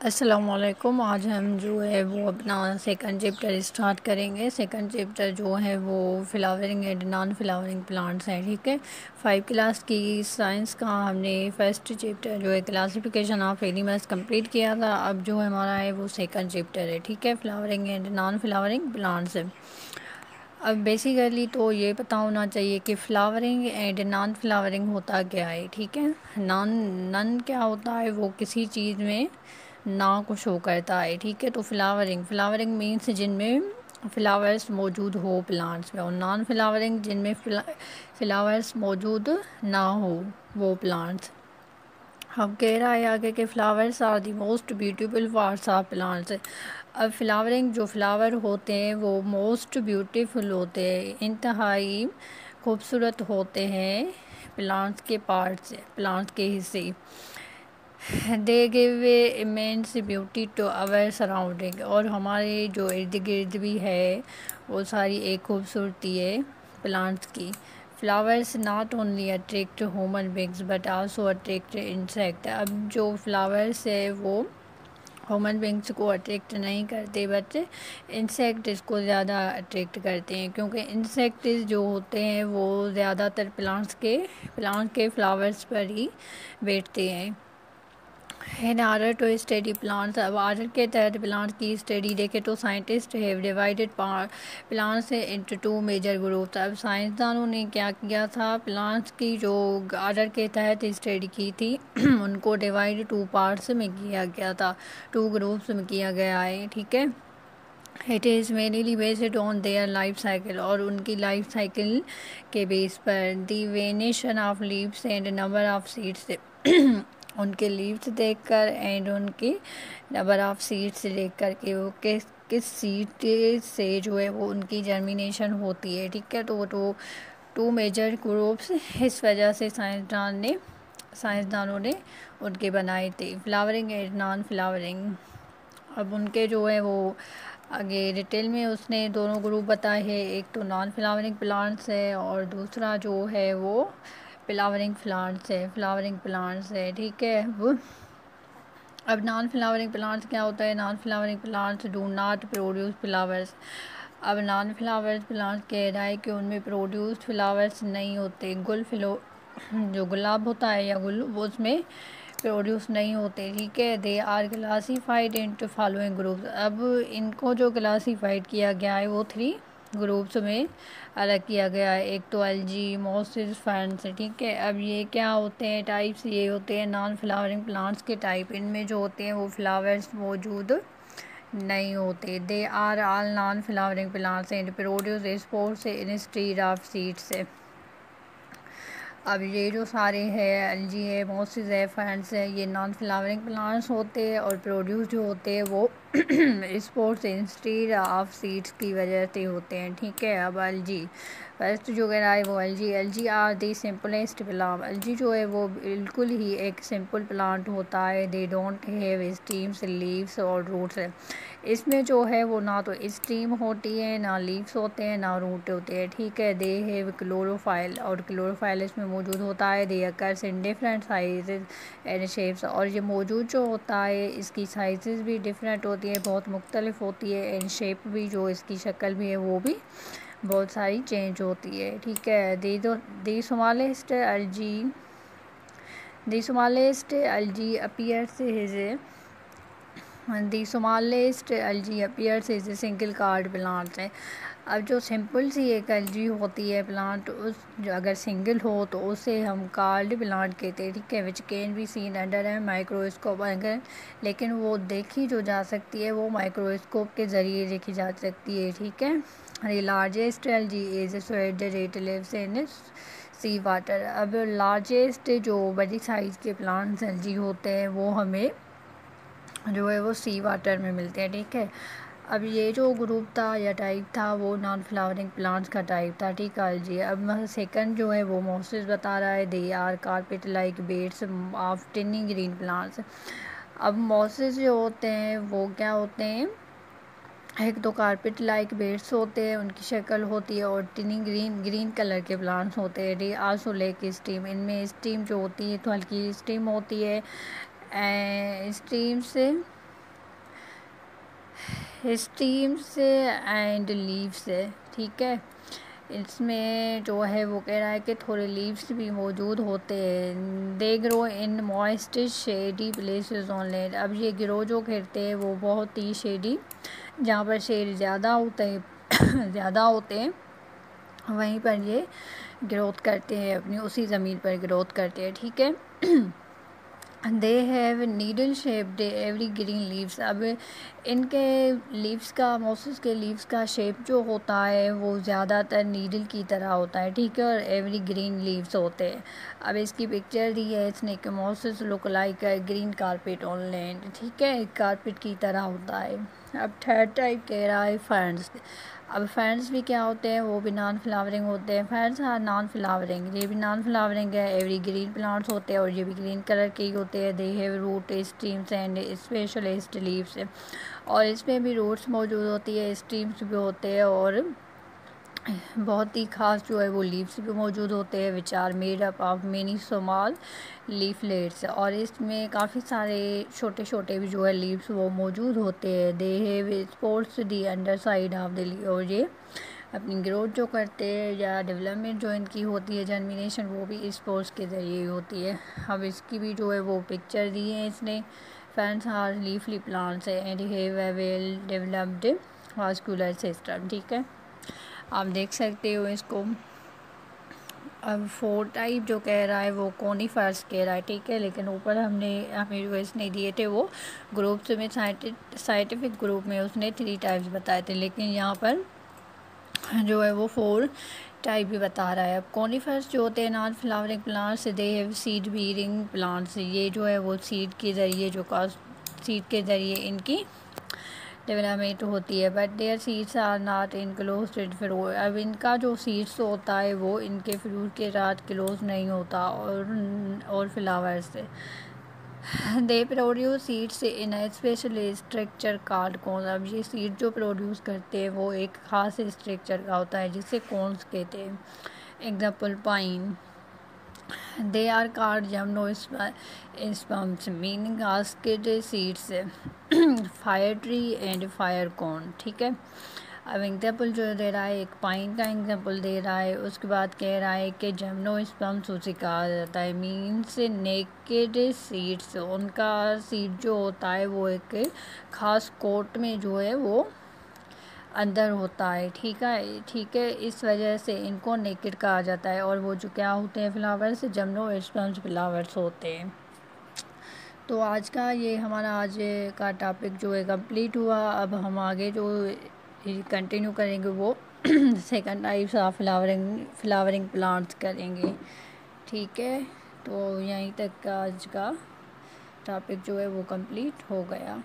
अस्सलामुअलैकुम। आज हम जो है वो अपना सेकंड चैप्टर स्टार्ट करेंगे। सेकंड चैप्टर जो है वो flowering and non flowering plants है। ठीक है, 5 क्लास की साइंस का हमने फर्स्ट चैप्टर जो है क्लासिफिकेशन ऑफ एनिमल्स कंप्लीट किया था। अब जो हमारा है वो सेकंड चैप्टर है। ठीक है, flowering and non flowering plants है। अब बेसिकली तो ये पता होना चाहिए कि फ्लावरिंग एंड नॉन फ्लावरिंग होता क्या है। ठीक है, नॉन क्या होता है, वो किसी चीज़ में ना को शो करता है। ठीक है, तो फ्लावरिंग मीन्स जिनमें फ्लावर्स मौजूद हो प्लांट्स में, और नॉन फ्लावरिंग जिनमें फ्लावर्स मौजूद ना हो वो प्लांट्स। अब कह रहा है आगे के flowers are the most beautiful parts of plants. अब फ्लावरिंग जो फ्लावर होते हैं वो मोस्ट ब्यूटीफुल होते हैं, इंतहाई खूबसूरत होते हैं प्लांट्स के पार्ट्स, प्लांट्स के हिस्से। They give immense beauty to our surrounding, और हमारे जो इर्द गिर्द भी है वो सारी एक खूबसूरती है प्लांट्स की। Flowers not only attract human beings but also attract insect. अब जो फ्लावर्स है वो ह्यूमन बींग्स को अट्रैक्ट नहीं करते बट इंसेक्ट इसको ज़्यादा अट्रैक्ट करते हैं, क्योंकि इंसेक्ट जो होते हैं वो ज़्यादातर प्लांट के फ्लावर्स पर ही बैठते हैं। In order to study plants, अब आर्डर के तहत प्लांट्स की स्टडी देखें तो scientist have divided plants into 2 major groups. अब साइंसदानों ने क्या किया था, प्लांट्स की जो आर्डर के तहत स्टडी की थी उनको डिवाइड 2 पार्ट्स में किया गया था, 2 ग्रुप्स में किया गया है। ठीक है, it is mainly based on their life cycle, और उनकी लाइफ साइकिल के बेस पर the venation of leaves and number of seeds उनके लीव्स देखकर एंड उनकी नंबर ऑफ सीड्स देखकर कि वो किस सीड से जो है वो उनकी जर्मिनेशन होती है। ठीक है, तो वो 2 मेजर ग्रुप्स इस वजह से साइंसदानों ने उनके बनाए थे, फ्लावरिंग एंड नॉन फ्लावरिंग। अब उनके जो है वो आगे डिटेल में उसने दोनों ग्रुप बताए हैं, एक तो नॉन फ्लावरिंग प्लांट्स है और दूसरा जो है वो फ्लावरिंग प्लांट्स है। ठीक है, अब नॉन फ्लावरिंग प्लांट्स क्या होता है, non flowering plants do not produce flowers. अब नॉन फ्लावर्स प्लांट्स कह रहा है कि उनमें प्रोड्यूस फ्लावर्स नहीं होते, जो गुलाब होता है या गुल, वो उसमें प्रोड्यूस नहीं होते। ठीक है, they are classified into following groups. अब इनको जो क्लासीफाइड किया गया है वो 3 ग्रुप्स में अलग किया गया है। एक तो एल्गी, मॉसेस, फर्न्स। ठीक है, अब ये क्या होते हैं टाइप्स, ये होते हैं नॉन फ्लावरिंग प्लांट्स के टाइप। इनमें जो होते हैं वो फ्लावर्स मौजूद नहीं होते। They are all non flowering plants and produce spores instead of seeds. अब ये जो सारे हैं एल्गी है, मॉसेस है, फर्न्स है, ये नॉन फ्लावरिंग प्लांट्स होते हैं और प्रोड्यूस जो होते हैं वो स्पोर्स इंस्टीड ऑफ सीड्स की वजह से होते हैं। ठीक है, अब एल्गी फर्स्ट जो कह रहा है वो algae are the simplest plant. Algae जो है वो बिल्कुल ही एक सिंपल प्लांट होता है। They don't have stems, leaves और रूट्स। इसमें जो है वो ना तो स्टीम होती है, ना लीव्स होते हैं, ना रूट होते हैं। ठीक है, दे हैव क्लोरोफाइल, और क्लोरोफाइल इसमें मौजूद होता है। They occurs in different sizes and shapes, और ये मौजूद जो होता है इसकी साइजेस भी डिफरेंट होती है, बहुत मुख्तलिफ होती है। एंड शेप भी, जो इसकी शक्ल भी है वो भी बहुत सारी चेंज होती है। ठीक है, the smallest algae appears is single card plant है। अब जो सिंपल सी एक एल्गी होती है प्लांट, उस जो अगर सिंगल हो तो उसे हम कार्ड प्लांट कहते हैं। ठीक है, which can be seen under है माइक्रोस्कोप, अगर लेकिन वो देखी जो जा सकती है वो माइक्रोस्कोप के ज़रिए देखी जा सकती है। ठीक है, the largest algae is seaweed, it lives in sea water. अब लार्जेस्ट जो बड़ी साइज़ के प्लांट्स एल्गी होते हैं वो हमें जो है वो सी वाटर में मिलते हैं। ठीक है, अब ये जो ग्रुप था या टाइप था वो नॉन फ्लावरिंग प्लांट्स का टाइप था। ठीक है जी, अब सेकंड जो है वो मॉसेस बता रहा है, they are carpet like beds of tiny green plants. अब मॉसेस जो होते हैं वो क्या होते हैं, एक तो कारपेट लाइक बेड्स होते हैं, उनकी शक्ल होती है, और टिनी ग्रीन कलर के प्लांट्स होते हैं। दे आल्सो लेक स्टीम, इनमें स्टीम जो होती है तो हल्की स्टीम होती है। स्टीम से स्टीम्स एंड लीव्स है, ठीक है। इसमें जो है वो कह रहा है कि थोड़े लीव्स भी मौजूद होते हैं। They grow in moist shady places on land. अब ये ग्रो जो करते हैं वो बहुत ही शेडी, जहाँ पर शेड ज़्यादा होते हैं ज़्यादा होते हैं वहीं पर ये ग्रोथ करते हैं, अपनी उसी ज़मीन पर ग्रोथ करते हैं, ठीक है। They have needle shaped every green leaves. अब इनके लीव्स का, मोसेस के लीव्स का शेप जो होता है वो ज़्यादातर नीडल की तरह होता है, ठीक है, और एवरी ग्रीन लीव्स होते हैं। अब इसकी पिक्चर दी है इसने कि Moses look like green carpet on land, ठीक है, कारपेट की तरह होता है। अब थर्ड टाइप कह रहा है फर्न्स। अब फर्न्स भी क्या होते हैं, वो भी नॉन फ्लावरिंग होते हैं। फर्न्स आर नॉन फ्लावरिंग, ये भी नॉन फ्लावरिंग है। एवरी ग्रीन प्लांट्स होते हैं और ये भी ग्रीन कलर के ही होते हैं। They have root stems and specialist leaves, और इसमें भी रूट्स मौजूद होती है, स्टीम्स भी होते हैं, और बहुत ही ख़ास जो है वो लीव्स भी मौजूद होते हैं, which are made up of many small leaflets. और इसमें काफ़ी सारे छोटे छोटे भी जो है लीव्स वो मौजूद होते हैं। They have sports the under side of the leave, और ये अपनी ग्रोथ जो करते हैं या डेवलपमेंट जो इनकी होती है, जर्मिनेशन, वो भी स्पोर्ट्स के ज़रिए होती है। अब इसकी भी जो है वो पिक्चर दी है इसने। Ferns are leafy plants and have a well developed vascular system, ठीक है, आप देख सकते हो इसको। अब 4 टाइप जो कह रहा है वो कोनिफर्स कह रहा है, ठीक है, लेकिन ऊपर हमें जो इसने दिए थे वो ग्रुप्स में, साइंटिफिक ग्रुप में उसने 3 टाइप्स बताए थे, लेकिन यहाँ पर जो है वो 4 टाइप भी बता रहा है। अब कोनिफर्स जो होते हैं non flowering plants, they have seed bearing plants. ये जो है वो सीड के ज़रिए सीड के ज़रिए इनकी डेवलपमेंट होती है, but their seeds are not enclosed fruit. अब इनका जो सीड्स होता है वो इनके फ्रूट के साथ क्लोज नहीं होता, और फ्लावर से they produce seeds in a special structure called cones. अब ये सीड जो प्रोड्यूस करते हैं वो एक ख़ास स्ट्रक्चर का होता है जिसे कोन्स कहते हैं। Example pine. They are called gymnosperms meaning asked seeds, fire tree and fire corn, ठीक है। अब एग्जाम्पल जो दे रहा है, एक पाइन का एग्जाम्पल दे रहा है, उसके बाद कह रहा है कि जिम्नोस्पर्म्स उसे कहा जाता है, मीन्स नेकेड सीड्स। उनका सीड जो होता है वो एक ख़ास कोट में जो है वो अंदर होता है, ठीक है, इस वजह से इनको नेकेड कहा जाता है। और वो जो क्या होते हैं, फ्लावर्स, जिम्नोस्पर्म्स फ्लावर्स होते हैं। तो आज का ये हमारा आज का टॉपिक जो है कंप्लीट हुआ। अब हम आगे जो कंटिन्यू करेंगे वो second types of flowering plants करेंगे, ठीक है। तो यहीं तक का आज का टॉपिक जो है वो कंप्लीट हो गया।